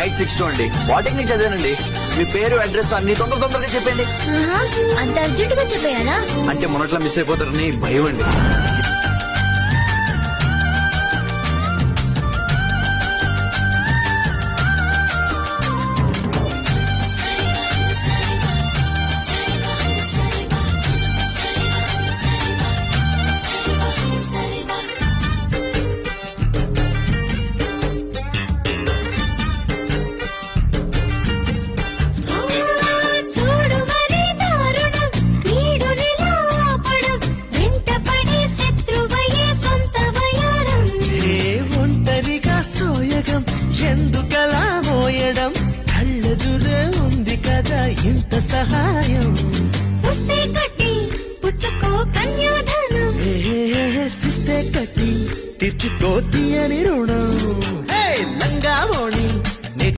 5862 అండి. పాలిటెక్నిక్ చదివానండి. మీ పేరు అడ్రస్ అన్ని తొందరగా చెప్పండి. అంత అర్జెంట్ గా చెప్పేయాలా? అంటే మొన్నట్లో మిస్ అయిపోతారని భయం అండి. ఎందుకలా మోయడం కళ్ళెదురే ఉంది కదా ఇంత సహాయం. పుస్తే కట్టి పుచ్చుకో కన్యాధనం, సిస్తే కట్టి తీర్చుకో తీయని రుణం.